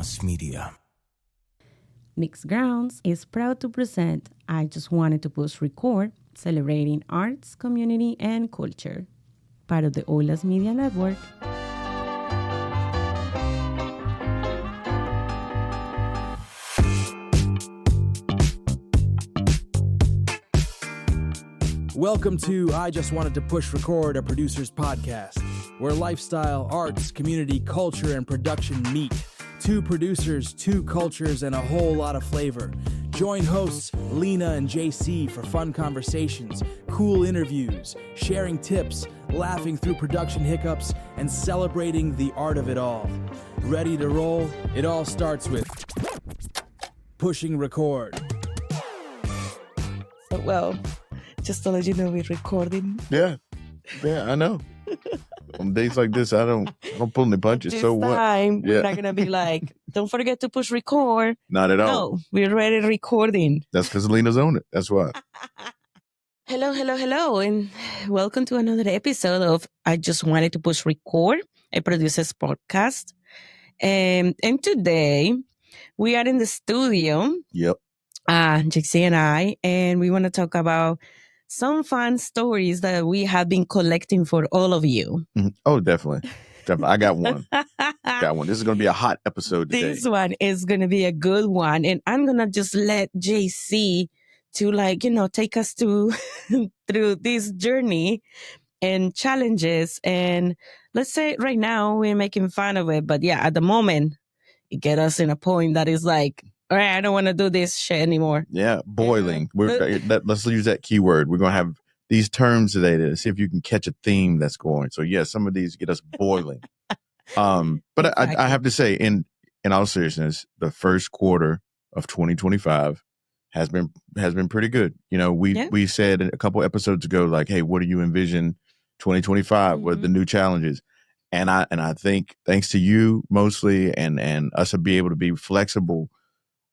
Mass Media. Mixed Grounds is proud to present I Just Wanted to Push Record, celebrating arts, community, and culture. Part of the OLAS Media Network. Welcome to I Just Wanted to Push Record, a producer's podcast, where lifestyle, arts, community, culture, and production meet. Two producers, two cultures, and a whole lot of flavor. Join hosts Lina and JC for fun conversations, cool interviews, sharing tips, laughing through production hiccups, and celebrating the art of it all. Ready to roll? It all starts with pushing record. Well, just to let you know, we're recording. Yeah, I know. On days like this, I don't pull any punches. This so what? time, we're not gonna be like, don't forget to push record. Not at all. No, we're already recording. That's because Lena's on it. That's why. Hello, and welcome to another episode of I Just Wanted to Push Record, a producer's podcast. And today, we are in the studio. Yep. JC and I, and we want to talk about some fun stories that we have been collecting for all of you. Mm-hmm. Oh, definitely. I got one. This is going to be a hot episode today. This one is going to be a good one. And I'm going to just let JC to take us through this journey and challenges. And let's say right now we're making fun of it. But yeah, at the moment, it get us in a point that is like, all right, I don't want to do this shit anymore. Yeah, boiling. Let's use that keyword. We're going to have these terms today to see if you can catch a theme that's going. So yeah, some of these get us boiling. But exactly. I have to say, in all seriousness, the first quarter of 2025 has been pretty good. You know, we said a couple episodes ago, like, hey, what do you envision 2025? Mm-hmm. What are the new challenges? And I think thanks to you mostly and us to be able to be flexible,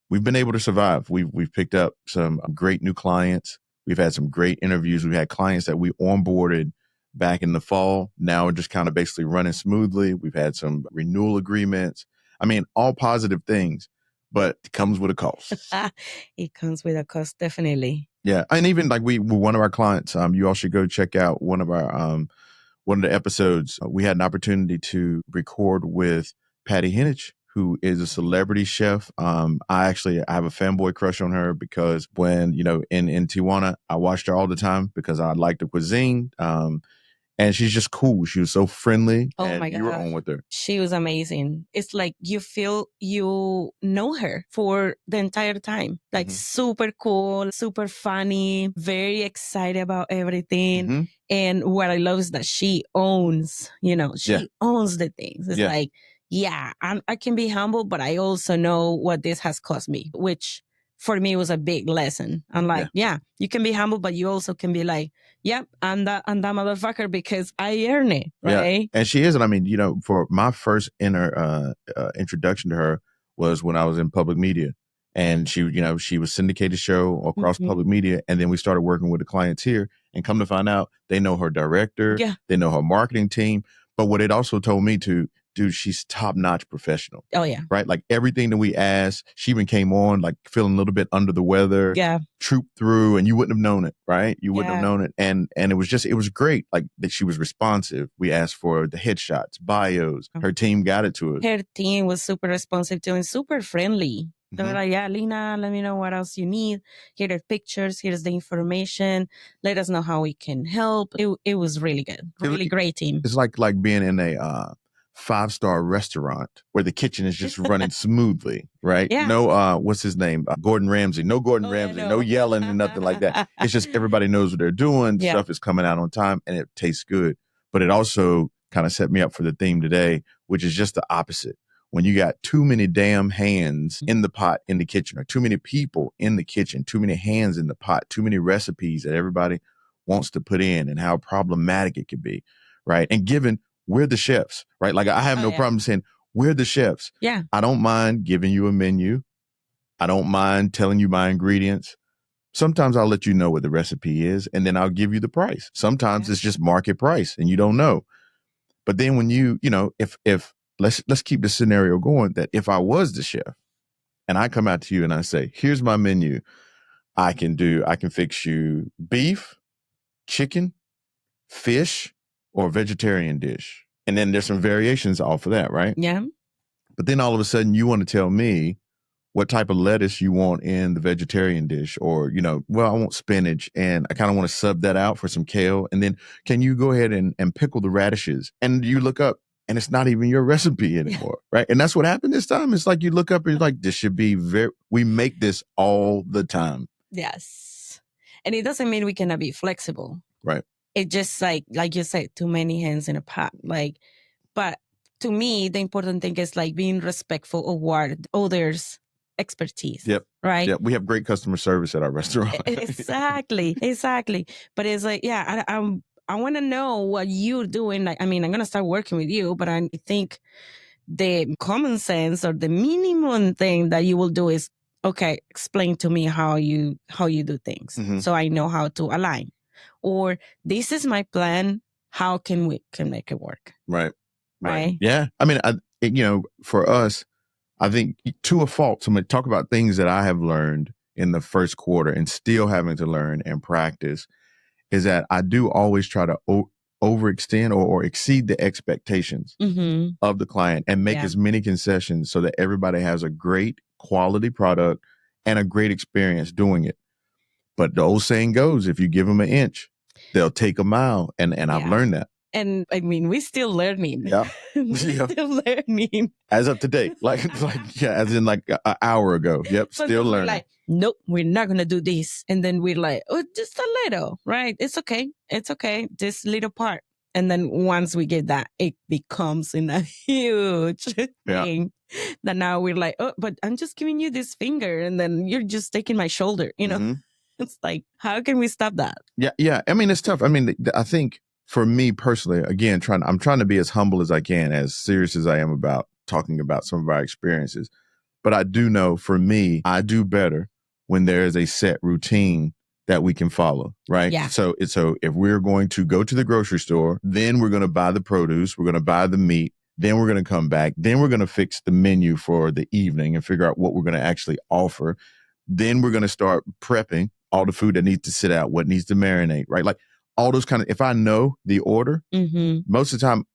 we've been able to survive. We've picked up some great new clients. We've had some great interviews. We've had clients that we onboarded back in the fall. Now we're just kind of basically running smoothly. We've had some renewal agreements. I mean, all positive things, but it comes with a cost. It comes with a cost, definitely. Yeah. And even like one of our clients, you all should go check out one of the episodes. We had an opportunity to record with Pati Jinich, who is a celebrity chef. I have a fanboy crush on her because when, in Tijuana, I watched her all the time because I like the cuisine. And she's just cool. She was so friendly. Oh and my God. You were on with her. She was amazing. It's like you feel you know her for the entire time. Like super cool, super funny, very excited about everything. Mm-hmm. And what I love is that she owns, owns the things. It's like, yeah, I can be humble, but I also know what this has cost me, which for me was a big lesson. I'm like, yeah, you can be humble, but you also can be like, yep, I'm that motherfucker because I earn it, right? Yeah. And she is. And I mean, for my first introduction to her was when I was in public media. And she was syndicated show across public media. And then we started working with the clients here and come to find out they know her director, they know her marketing team. But what it also told me to, dude, she's top-notch professional. Oh, yeah. Right? Like everything that we asked, she even came on like feeling a little bit under the weather. Yeah. Trooped through and you wouldn't have known it, right? You wouldn't have known it. And it was great. Like that she was responsive. We asked for the headshots, bios. Her team got it to us. Her team was super responsive too and super friendly. They were like, yeah, Lina, let me know what else you need. Here are pictures. Here's the information. Let us know how we can help. It was really good. Really great team. It's like being in a 5-star restaurant where the kitchen is just running smoothly, right? Yeah. No, what's his name? Gordon Ramsay. No Gordon Ramsay. No yelling and nothing like that. It's just everybody knows what they're doing. Yeah. Stuff is coming out on time and it tastes good. But it also kind of set me up for the theme today, which is just the opposite. When you got too many damn hands in the pot in the kitchen, or too many people in the kitchen, too many hands in the pot, too many recipes that everybody wants to put in and how problematic it could be, right? And given we're the chefs, right? Like I have no problem saying we're the chefs. Yeah. I don't mind giving you a menu. I don't mind telling you my ingredients. Sometimes I'll let you know what the recipe is and then I'll give you the price. Sometimes it's just market price and you don't know. But then when if let's keep the scenario going that if I was the chef and I come out to you and I say, here's my menu. I can fix you beef, chicken, fish, or vegetarian dish. And then there's some variations off of that, right? Yeah. But then all of a sudden you want to tell me what type of lettuce you want in the vegetarian dish, or, well, I want spinach and I kind of want to sub that out for some kale. And then can you go ahead and pickle the radishes? And you look up and it's not even your recipe anymore, right? And that's what happened this time. It's like you look up and you're like, this should be we make this all the time. Yes. And it doesn't mean we cannot be flexible. Right. It just like you said, too many hands in a pot. But to me, the important thing is being respectful of what others' expertise. Yep. Right. Yep. We have great customer service at our restaurant. Exactly. But it's I want to know what you're doing. I'm going to start working with you, but I think the common sense or the minimum thing that you will do is, okay, explain to me how you do things. Mm-hmm. So I know how to align. Or this is my plan. How can we make it work? Right. Yeah. I mean, for us, I think to a fault, so I'm going to talk about things that I have learned in the first quarter and still having to learn and practice, is that I do always try to overextend or exceed the expectations mm-hmm. of the client and make as many concessions so that everybody has a great quality product and a great experience doing it. But the old saying goes, if you give them an inch, they'll take a mile. And I've learned that. And I mean, we're still learning. Yeah. Still learning. As of today, as in an hour ago. Yep. Still learning. Nope, we're not going to do this. And then we're like, oh, just a little, right? It's okay. This little part. And then once we get that, it becomes in a huge thing that now we're like, oh, but I'm just giving you this finger. And then you're just taking my shoulder, Mm-hmm. It's like, how can we stop that? Yeah. I mean, it's tough. I mean, I think for me personally, again, I'm trying to be as humble as I can, as serious as I am about talking about some of our experiences. But I do know for me, I do better when there is a set routine that we can follow, right? Yeah. So if we're going to go to the grocery store, then we're going to buy the produce, we're going to buy the meat, then we're going to come back, then we're going to fix the menu for the evening and figure out what we're going to actually offer. Then we're going to start prepping all the food that needs to sit out, what needs to marinate, right? Like all those if I know the order, mm-hmm. most of the time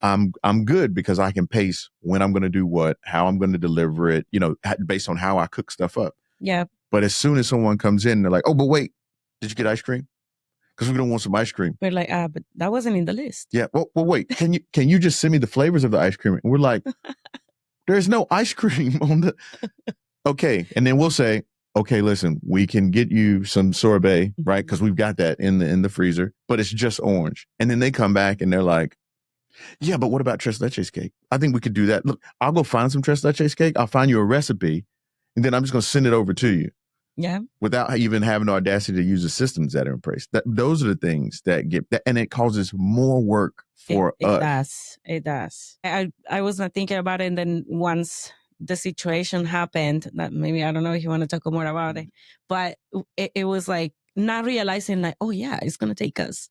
I'm good because I can pace when I'm going to do what, how I'm going to deliver it, based on how I cook stuff up. Yeah. But as soon as someone comes in, they're like, oh, but wait, did you get ice cream? Because we don't want some ice cream. We're like, but that wasn't in the list. Yeah. Well, wait, can you just send me the flavors of the ice cream? And we're like, there's no ice cream on the. Okay. And then we'll say, okay, listen, we can get you some sorbet, right? Because we've got that in the freezer, but it's just orange. And then they come back and they're like, yeah, but what about tres leches cake? I think we could do that. Look, I'll go find some tres leches cake. I'll find you a recipe, and then I'm just going to send it over to you. Yeah. Without even having the audacity to use the systems that are in place. Those are the things that get that, and it causes more work for us. It does. I was not thinking about it, and then once the situation happened, that maybe I don't know if you want to talk more about it, but it was like not realizing oh yeah, it's going to take us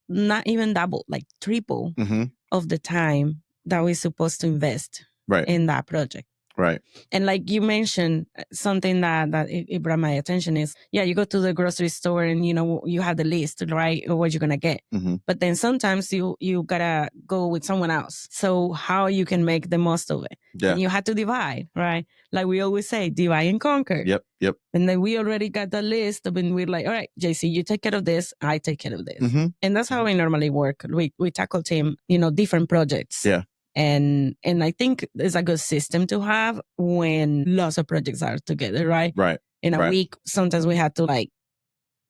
not even double, like triple mm-hmm. of the time that we're supposed to invest in that project. Right. And like you mentioned, something that it brought my attention is, you go to the grocery store and, you have the list, right, of what you're going to get. Mm-hmm. But then sometimes you got to go with someone else. So how you can make the most of it. Yeah. And you have to divide, right? Like we always say, divide and conquer. Yep. And then we already got the list. And we're like, all right, JC, you take care of this. I take care of this. Mm-hmm. And that's how we normally work. We tackle team, different projects. Yeah. And I think it's a good system to have when lots of projects are together, right? Right. In a week, sometimes we have to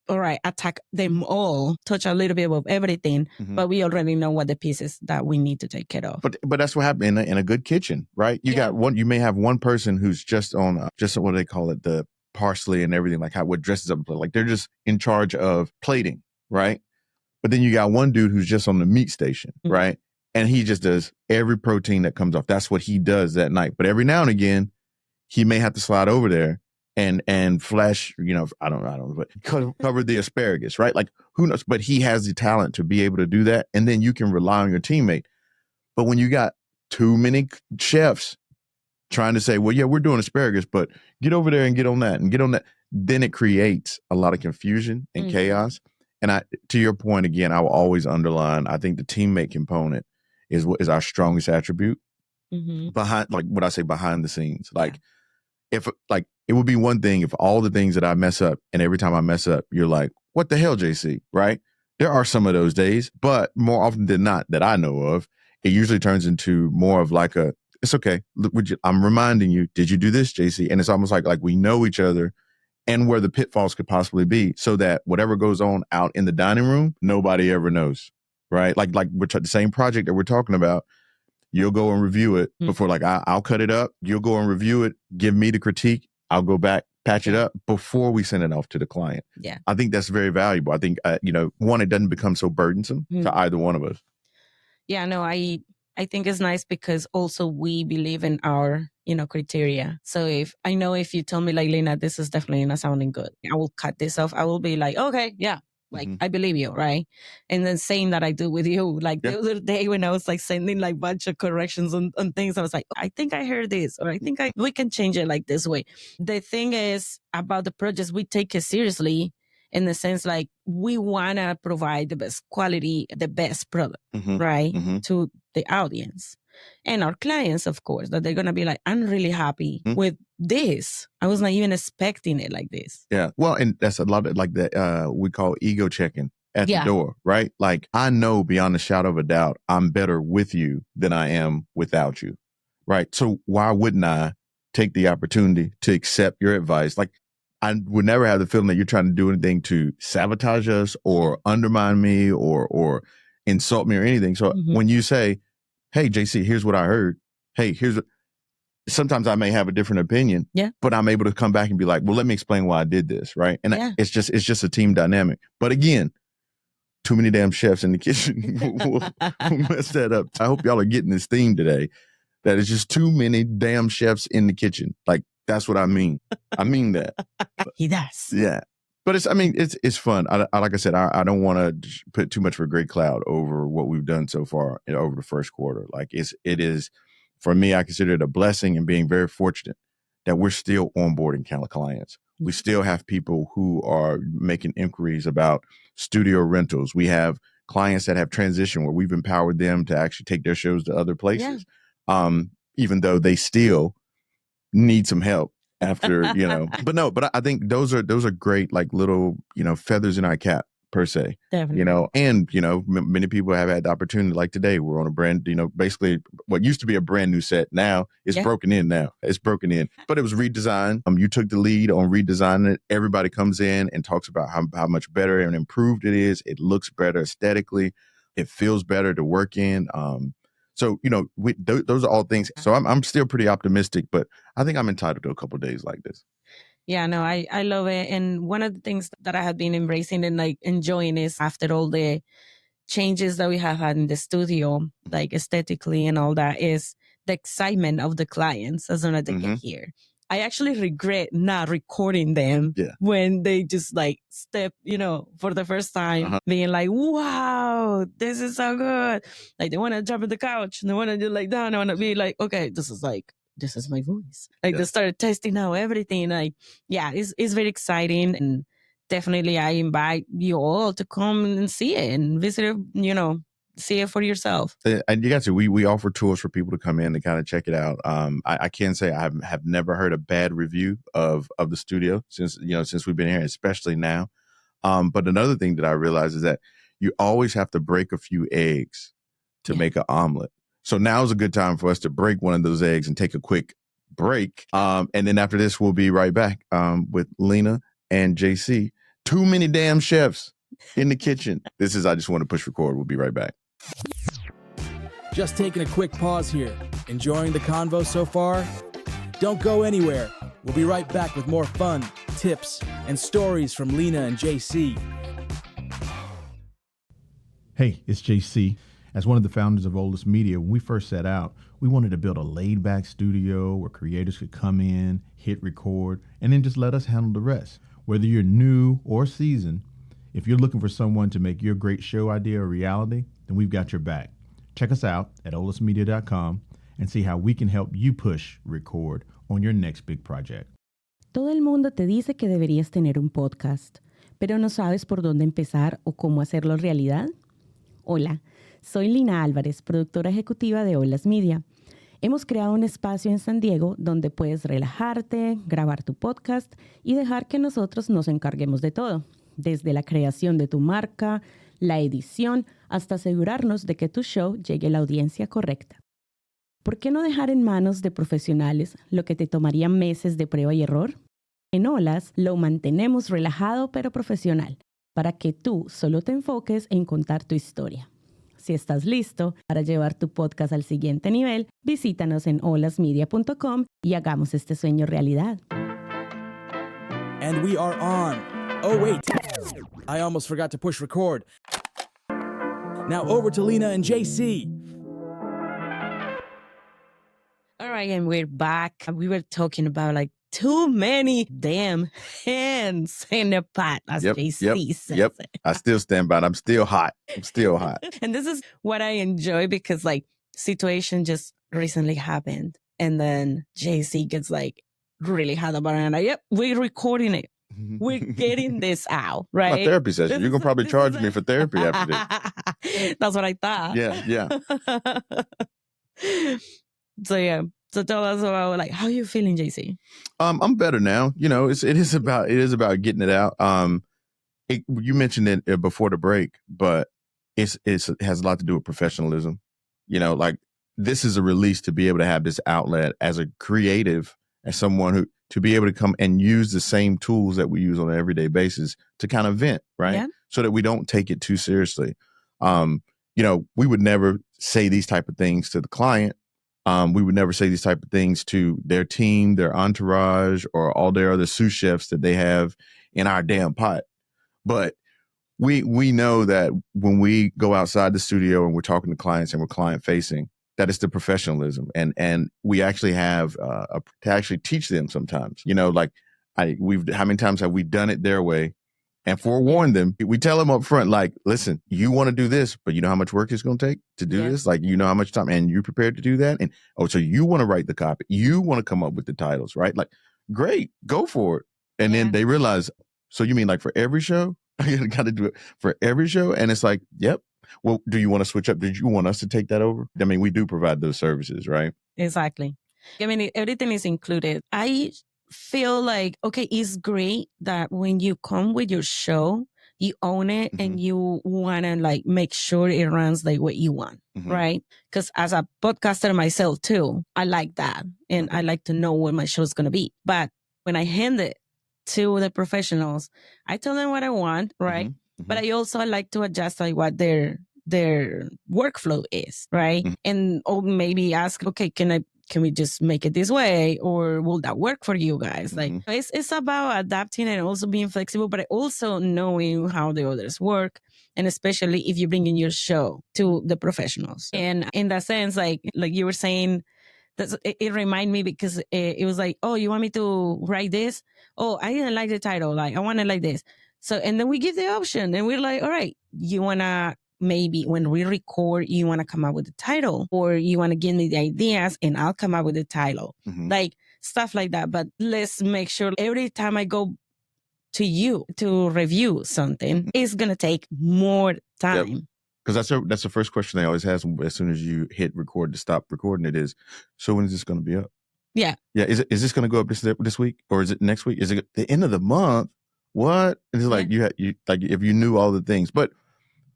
all right, attack them all, touch a little bit of everything, mm-hmm. but we already know what the pieces that we need to take care of. But that's what happened in a good kitchen, right? You may have one person who's just on just what do they call it, the parsley and everything, like what dresses up, like they're just in charge of plating, right? But then you got one dude who's just on the meat station, mm-hmm. right? And he just does every protein that comes off. That's what he does that night. But every now and again, he may have to slide over there and flash, I don't know, but cover the asparagus, right? Like who knows? But he has the talent to be able to do that. And then you can rely on your teammate. But when you got too many chefs trying to say, well, yeah, we're doing asparagus, but get over there and get on that and get on that. Then it creates a lot of confusion and chaos. And to your point, again, I will always underline, I think the teammate component is what is our strongest attribute behind, like what I say, behind the scenes. Like if like, it would be one thing if all the things that I mess up and every time I mess up, you're like, what the hell, JC? Right? There are some of those days, but more often than not that I know of, it usually turns into more of like it's okay. I'm reminding you, did you do this, JC? And it's almost like we know each other and where the pitfalls could possibly be so that whatever goes on out in the dining room, nobody ever knows, right? Like we're the same project that we're talking about. You'll go and review it before, like I'll cut it up. You'll go and review it, give me the critique. I'll go back, patch it up before we send it off to the client. Yeah. I think that's very valuable. I think, one, it doesn't become so burdensome to either one of us. Yeah, no, I think it's nice because also we believe in our, criteria. So if you tell me like, Lina, this is definitely not sounding good, I will cut this off. I will be like, okay, yeah. Like, I believe you, right? And then same that I do with you. Like the other day when I was like sending like bunch of corrections on things, I was like, I think I heard this, or I think we can change it like this way. The thing is about the projects, we take it seriously in the sense like we want to provide the best quality, the best product, right? To the audience and our clients, of course, that they're going to be like, I'm really happy with this. I was not even expecting it like this. Yeah. Well, and that's a lot of like that we call ego checking at the door, right? Like I know beyond a shadow of a doubt, I'm better with you than I am without you, right? So why wouldn't I take the opportunity to accept your advice? Like I would never have the feeling that you're trying to do anything to sabotage us or undermine me or insult me or anything. So when you say, hey, JC, here's what I heard. Hey, sometimes I may have a different opinion, but I'm able to come back and be like, well, let me explain why I did this. Right. And it's just a team dynamic. But again, too many damn chefs in the kitchen will mess that up. I hope y'all are getting this theme today. That it's just too many damn chefs in the kitchen. Like, that's what I mean. I mean that. He does. Yeah. But it's fun. Like I said, I don't want to put too much of a gray cloud over what we've done so far over the first quarter. Like it is, for me, I consider it a blessing and being very fortunate that we're still onboarding clients. We still have people who are making inquiries about studio rentals. We have clients that have transitioned where we've empowered them to actually take their shows to other places, even though they still need some help. After, but I think those are great, like little, feathers in our cap per se, Definitely. And, many people have had the opportunity, like today, we're on a brand, basically what used to be a brand new set. Now it's broken in but it was redesigned. You took the lead on redesigning it. Everybody comes in and talks about how much better and improved it is. It looks better aesthetically. It feels better to work in. So, those are all things. So I'm still pretty optimistic, but I think I'm entitled to a couple of days like this. Yeah, no, I love it. And one of the things that I have been embracing and like enjoying is after all the changes that we have had in the studio, like aesthetically and all that, is the excitement of the clients as soon as they get here. I actually regret not recording them when they just like step, for the first time, being like, wow, this is so good. Like they want to jump on the couch and they want to do like that. I want to be like, okay, this is my voice. Like they started testing out everything. Like, it's very exciting. And definitely I invite you all to come and see it and visit it, see it for yourself. And you got to, we offer tours for people to come in to kind of check it out. I can say I have never heard a bad review of the studio since we've been here, especially now. But another thing that I realized is that you always have to break a few eggs to make an omelet. So now is a good time for us to break one of those eggs and take a quick break. And then after this, we'll be right back with Lina and JC. Too many damn chefs in the kitchen. This is I Just Want to Push Record. We'll be right back. Just taking a quick pause here. Enjoying the convo so far? Don't go anywhere. We'll be right back with more fun, tips, and stories from Lina and JC. Hey, it's JC. As one of the founders of OLAS Media, when we first set out, we wanted to build a laid-back studio where creators could come in, hit record, and then just let us handle the rest. Whether you're new or seasoned, if you're looking for someone to make your great show idea a reality, then we've got your back. Check us out at olasmedia.com and see how we can help you push record on your next big project. Todo el mundo te dice que deberías tener un podcast, pero no sabes por dónde empezar o cómo hacerlo realidad. Hola, soy Lina Álvarez, productora ejecutiva de OLAS Media. Hemos creado un espacio en San Diego donde puedes relajarte, grabar tu podcast y dejar que nosotros nos encarguemos de todo, desde la creación de tu marca, la edición, hasta asegurarnos de que tu show llegue a la audiencia correcta. ¿Por qué no dejar en manos de profesionales lo que te tomaría meses de prueba y error? En OLAS lo mantenemos relajado pero profesional, para que tú solo te enfoques en contar tu historia. Si estás listo para llevar tu podcast al siguiente nivel, visítanos en olasmedia.com y hagamos este sueño realidad. And we are on. Oh, wait. I almost forgot to push record. Now over to Lina and JC. All right, and we're back. We were talking about like too many damn hands in the pot, as JC says. Yep. I still stand by it. I'm still hot. And this is what I enjoy because like situation just recently happened. And then JC gets like really hot about it. And yep, we're recording it. We're getting this out, right? My therapy session. You're going to probably charge me for therapy after this. That's what I thought. Yeah. So tell us about like how you feeling, JC? I'm better now. You know, it is about getting it out. You mentioned it before the break, but it has a lot to do with professionalism. You know, like this is a release to be able to have this outlet as a creative, as someone who to be able to come and use the same tools that we use on an everyday basis to kind of vent, right? Yeah. So that we don't take it too seriously. You know, we would never say these type of things to the client. We would never say these type of things to their team, their entourage, or all their other sous chefs that they have in our damn pot. But we know that when we go outside the studio and we're talking to clients and we're client facing, that it's the professionalism. And we actually have to actually teach them sometimes, you know, like how many times have we done it their way and forewarned them? We tell them up front, like, listen, you want to do this, but you know how much work it's going to take to do this? Like, you know how much time, and you're prepared to do that? And, so you want to write the copy. You want to come up with the titles, right? Like, great, go for it. And then they realize, so you mean like for every show? You got to do it for every show? And it's like, yep. Well, do you want to switch up? Did you want us to take that over? I mean, we do provide those services, right? Exactly. I mean, everything is included. I feel like, okay, it's great that when you come with your show, you own it and you want to like make sure it runs like what you want, right? Because as a podcaster myself too, I like that. And I like to know what my show is going to be. But when I hand it to the professionals, I tell them what I want, right? But I also like to adjust like what their workflow is, right? And or maybe ask, okay, can we just make it this way, or will that work for you guys? Like it's about adapting and also being flexible, but also knowing how the others work, and especially if you bring in your show to the professionals. And in that sense, like you were saying, it reminded me because it was like, oh, you want me to write this? Oh, I didn't like the title. Like I want it like this. So, and then we give the option and we're like, all right, you want to maybe when we record, you want to come up with the title, or you want to give me the ideas and I'll come up with the title, like stuff like that. But let's make sure every time I go to you to review something, it's going to take more time. Because that's the first question they always ask as soon as you hit record to stop recording. It is, so when is this going to be up? Yeah. Is this going to go up this week, or is it next week? Is it the end of the month? What? And it's like you like if you knew all the things. But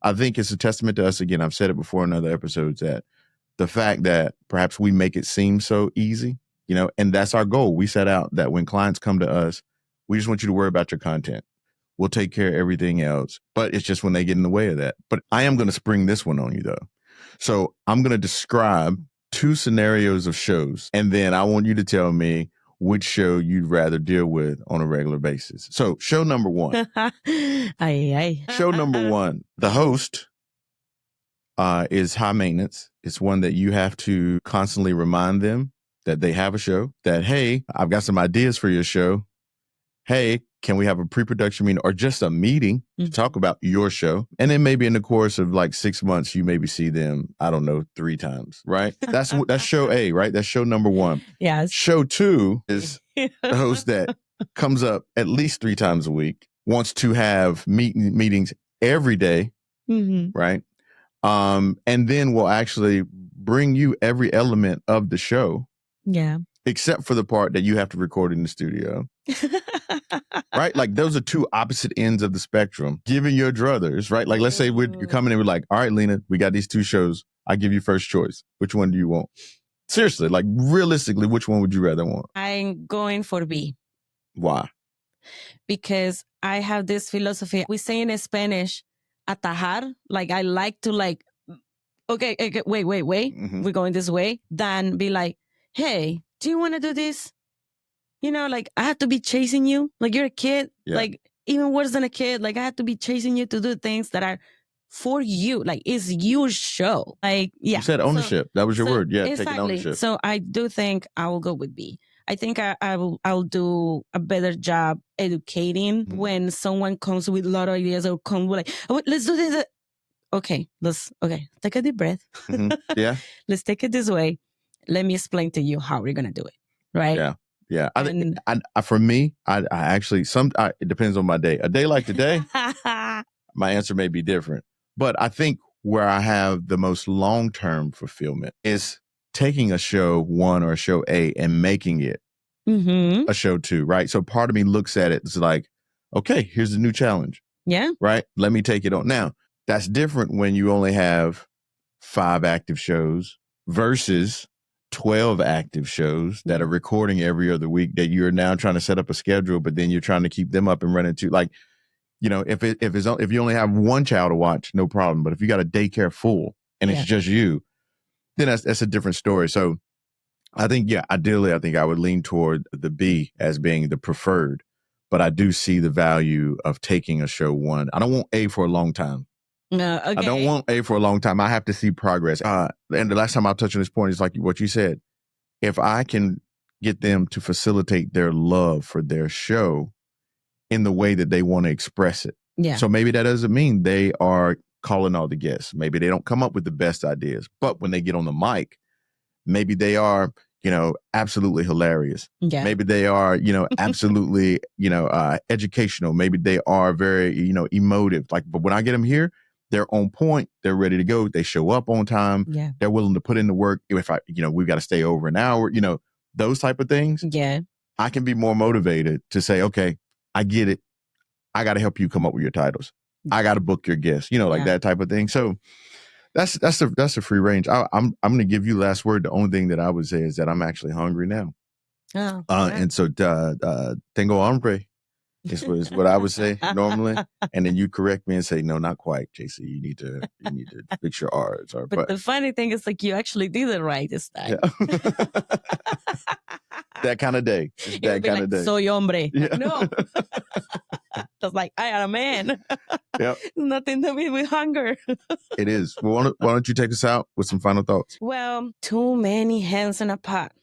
I think it's a testament to us, again, I've said it before in other episodes, that the fact that perhaps we make it seem so easy, you know, and that's our goal. We set out that when clients come to us, we just want you to worry about your content. We'll take care of everything else. But it's just when they get in the way of that. But I am going to spring this one on you, though. So I'm going to describe 2 scenarios of shows, and then I want you to tell me which show you'd rather deal with on a regular basis. So show number 1. Show number 1. The host is high maintenance. It's one that you have to constantly remind them that they have a show, that, hey, I've got some ideas for your show. hey, can we have a pre-production meeting or just a meeting to talk about your show? And then maybe in the course of like 6 months, you maybe see them, I don't know, 3 times, right? That's show A, right? That's show number 1. Yes. Show 2 is the host that comes up at least 3 times a week, wants to have meetings every day, right? And then will actually bring you every element of the show. Yeah. Except for the part that you have to record in the studio. Right? Like those are 2 opposite ends of the spectrum. Giving your druthers, right? Like let's say you're coming in, we're like, all right, Lina, we got these 2 shows. I give you first choice. Which one do you want? Seriously, like realistically, which one would you rather want? I'm going for B. Why? Because I have this philosophy. We say in Spanish, atajar. Like I like to okay, wait. We're going this way. Then be like, hey, do you want to do this? You know, like I have to be chasing you. Like you're a kid. Yeah. Like even worse than a kid. Like I have to be chasing you to do things that are for you. Like it's your show. Like, yeah. You said ownership. That was your word. Yeah, exactly. taking ownership. So I do think I will go with B. I think I'll do a better job educating when someone comes with a lot of ideas or come with like, oh, let's do this. Okay, take a deep breath. Yeah. Let's take it this way. Let me explain to you how we're going to do it. Right. Yeah. Yeah. For me, I actually, it depends on my day. A day like today, my answer may be different. But I think where I have the most long-term fulfillment is taking a show 1 or a show A and making it a show 2, right? So part of me looks at it, it's like, okay, here's a new challenge. Yeah. Right? Let me take it on. Now, that's different when you only have 5 active shows versus 12 active shows that are recording every other week that you're now trying to set up a schedule, but then you're trying to keep them up and running too. Like, you know, if you only have 1 child to watch, no problem. But if you got a daycare full and it's just you, then that's a different story. So I think, ideally, I think I would lean toward the B as being the preferred, but I do see the value of taking a show 1. I don't want A for a long time. No, okay. I don't want A for a long time. I have to see progress. And the last time I touched on this point is like what you said. If I can get them to facilitate their love for their show in the way that they want to express it. Yeah. So maybe that doesn't mean they are calling all the guests. Maybe they don't come up with the best ideas, but when they get on the mic, maybe they are, absolutely hilarious. Yeah. Maybe they are, absolutely, educational. Maybe they are very, emotive. Like, but when I get them here, they're on point. They're ready to go. They show up on time. Yeah. They're willing to put in the work. If we've got to stay over an hour, those type of things. Yeah. I can be more motivated to say, okay, I get it. I got to help you come up with your titles. I got to book your guests, that type of thing. So that's a free range. I'm going to give you last word. The only thing that I would say is that I'm actually hungry now. Oh, and so tengo hambre is what I would say normally. And then you correct me and say, no, not quite, JC. You need to fix your R's. But the funny thing is, like, you actually did it right this time. Yeah. That kind of day. That kind of day. Soy hombre. Yeah. No. Just like, I am a man. Yep. Nothing to do with hunger. It is. Well, why don't you take us out with some final thoughts? Well, too many hands in a pot.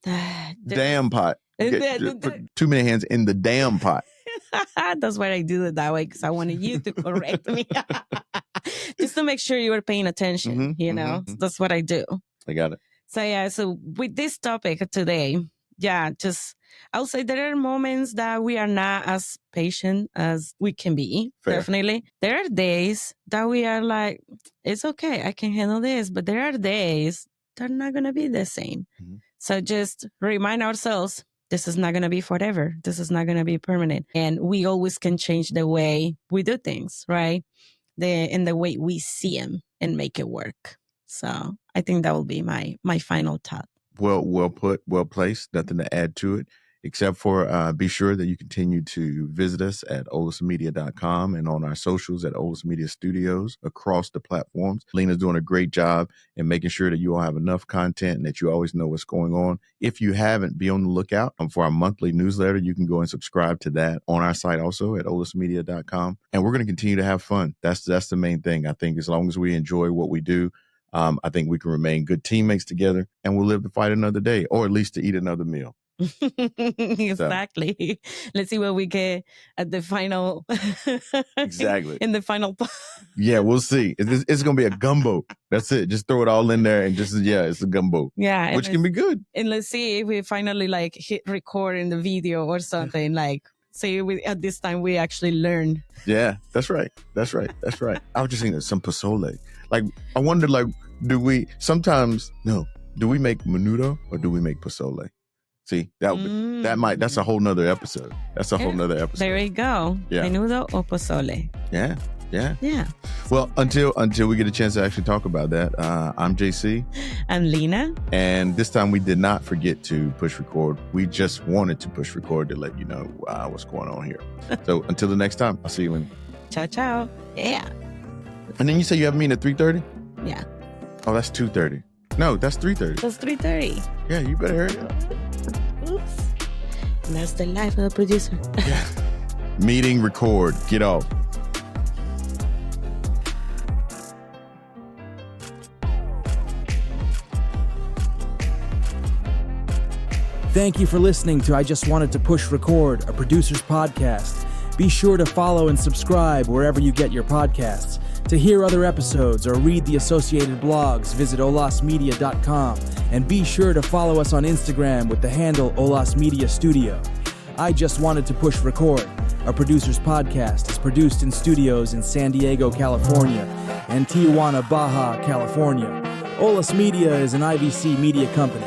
Damn pot. Put too many hands in the damn pot. That's why I do it that way, because I wanted you to correct me. Just to make sure you were paying attention, That's what I do. I got it. So with this topic today, I'll say there are moments that we are not as patient as we can be. Fair. Definitely. There are days that we are like, it's okay, I can handle this. But there are days that are not going to be the same. Mm-hmm. So just remind ourselves, this is not going to be forever. This is not going to be permanent. And we always can change the way we do things, right? And the way we see them and make it work. So I think that will be my final thought. Well put, well placed. Nothing to add to it, except for be sure that you continue to visit us at olasmedia.com and on our socials at Olas Media Studios across the platforms. Lina's doing a great job in making sure that you all have enough content and that you always know what's going on. If you haven't, be on the lookout for our monthly newsletter. You can go and subscribe to that on our site also at olasmedia.com. And we're going to continue to have fun. That's the main thing. I think as long as we enjoy what we do, I think we can remain good teammates together, and we'll live to fight another day, or at least to eat another meal. Exactly. So. Let's see what we get at the final. Exactly. In the final. Yeah, we'll see. It's going to be a gumbo. That's it. Just throw it all in there and it's a gumbo. Yeah. Which can be good. And let's see if we finally like hit record in the video or something. Like, say at this time we actually learn. Yeah, that's right. That's right. I was just thinking some pozole. Like, I wonder, like, do we make menudo or do we make pozole? See, that's a whole nother episode. There you go. Yeah. Menudo or pozole. Yeah. Well, until we get a chance to actually talk about that, I'm JC. I'm Lina. And this time we did not forget to push record. We just wanted to push record to let you know what's going on here. So until the next time, I'll see you, Lina. Ciao. Yeah. And then you say you have a meeting at 3:30? Yeah. Oh, that's 2:30. No, that's 3:30. That's 3:30. Yeah, you better hurry up. Oops. And that's the life of a producer. Yeah. Meeting, record, get off. Thank you for listening to I Just Wanted to Push Record, a producer's podcast. Be sure to follow and subscribe wherever you get your podcasts. To hear other episodes or read the associated blogs, visit olasmedia.com. And be sure to follow us on Instagram with the handle Olas Media Studio. I Just Wanted to Push Record, a producer's podcast, is produced in studios in San Diego, California, and Tijuana, Baja, California. Olas Media is an IVC media company.